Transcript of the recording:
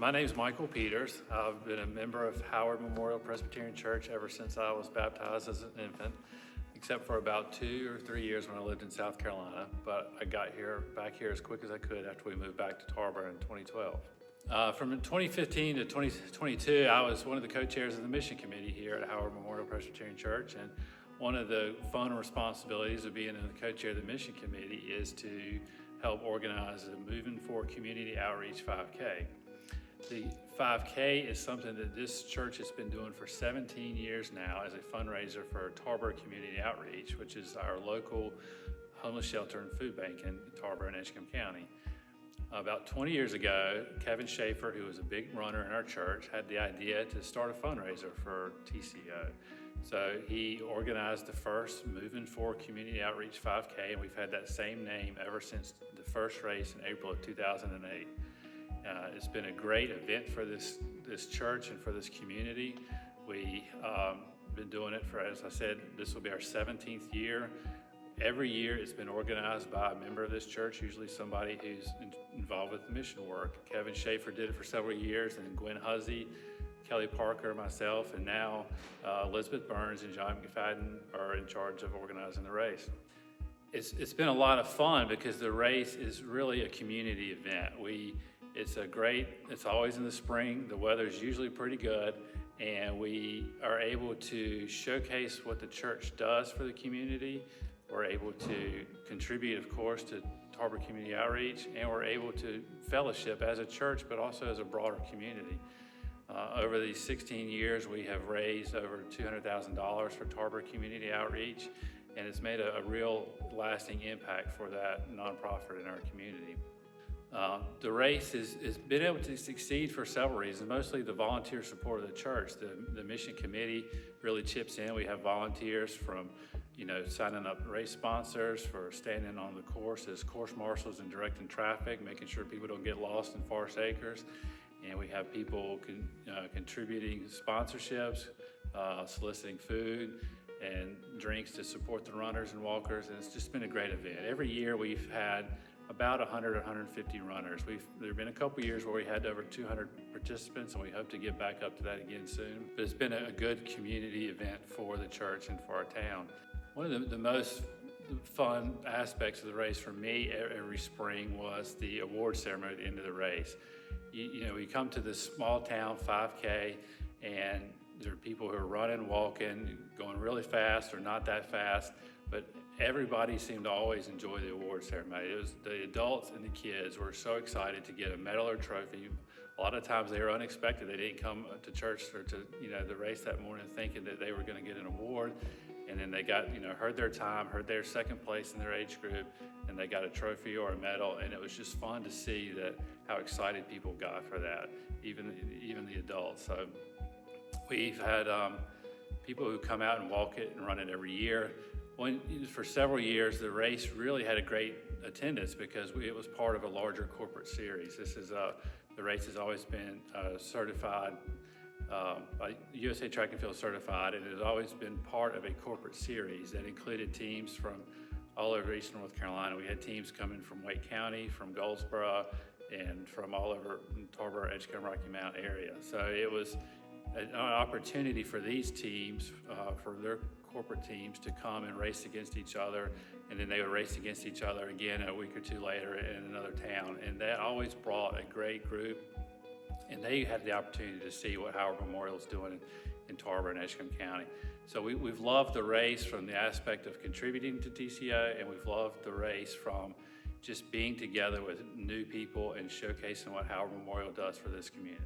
My name is Michael Peters. I've been a member of Howard Memorial Presbyterian Church ever since I was baptized as an infant, except for about 2 or 3 years when I lived in South Carolina. But I got back here as quick as I could after we moved back to Tarboro in 2012. From 2015 to 2022, I was one of the co-chairs of the mission committee here at Howard Memorial Presbyterian Church, and one of the fun responsibilities of being in the co-chair of the mission committee is to help organize the Movin for Community Outreach 5K. The 5K is something that this church has been doing for 17 years now as a fundraiser for Tarboro Community Outreach, which is our local homeless shelter and food bank in Tarboro and Edgecombe County. About 20 years ago, Kevin Schaefer, who was a big runner in our church, had the idea to start a fundraiser for TCO. So he organized the first Movin for Community Outreach 5K, and we've had that same name ever since the first race in April of 2008. It's been a great event for this church and for this community. We've been doing it for, as I said, this will be our 17th year. Every year it's been organized by a member of this church, usually somebody who's involved with mission work. Kevin Schaefer did it for several years, and Gwen Huzzy, Kelly Parker, myself, and now Elizabeth Burns and John McFadden are in charge of organizing the race. It's been a lot of fun because the race is really a community event. It's always in the spring, the weather's usually pretty good, and we are able to showcase what the church does for the community. We're able to contribute, of course, to Tarboro Community Outreach, and we're able to fellowship as a church, but also as a broader community. Over these 16 years, we have raised over $200,000 for Tarboro Community Outreach, and it's made a real lasting impact for that nonprofit in our community. The race has been able to succeed for several reasons, mostly the volunteer support of the church. The mission committee really chips in. We have volunteers from, signing up race sponsors, for standing on the course as course marshals and directing traffic, making sure people don't get lost in Forest Acres. And we have people contributing sponsorships, soliciting food and drinks to support the runners and walkers, and it's just been a great event. Every year we've had about 100 or 150 runners. There have been a couple years where we had over 200 participants, and we hope to get back up to that again soon. But it's been a good community event for the church and for our town. One of the most fun aspects of the race for me every spring was the award ceremony at the end of the race. We come to this small town 5K, and there are people who are running, walking, going really fast or not that fast, but everybody seemed to always enjoy the award ceremony. It was the adults and the kids were so excited to get a medal or trophy. A lot of times they were unexpected. They didn't come to church or to the race that morning thinking that they were going to get an award, and then they got heard their time, heard their second place in their age group, and they got a trophy or a medal. And it was just fun to see how excited people got for that, even the adults. So we've had people who come out and walk it and run it every year. For several years, the race really had a great attendance because it was part of a larger corporate series. The race has always been certified, by USA Track and Field certified, and it has always been part of a corporate series that included teams from all over Eastern North Carolina. We had teams coming from Wake County, from Goldsboro, and from all over Tarboro, Edgecombe, Rocky Mount area. So it was an opportunity for these teams, for their corporate teams, to come and race against each other, and then they would race against each other again a week or two later in another town. And that always brought a great group, and they had the opportunity to see what Howard Memorial is doing in Tarboro and Edgecombe County. So we've loved the race from the aspect of contributing to TCO, and we've loved the race from just being together with new people and showcasing what Howard Memorial does for this community.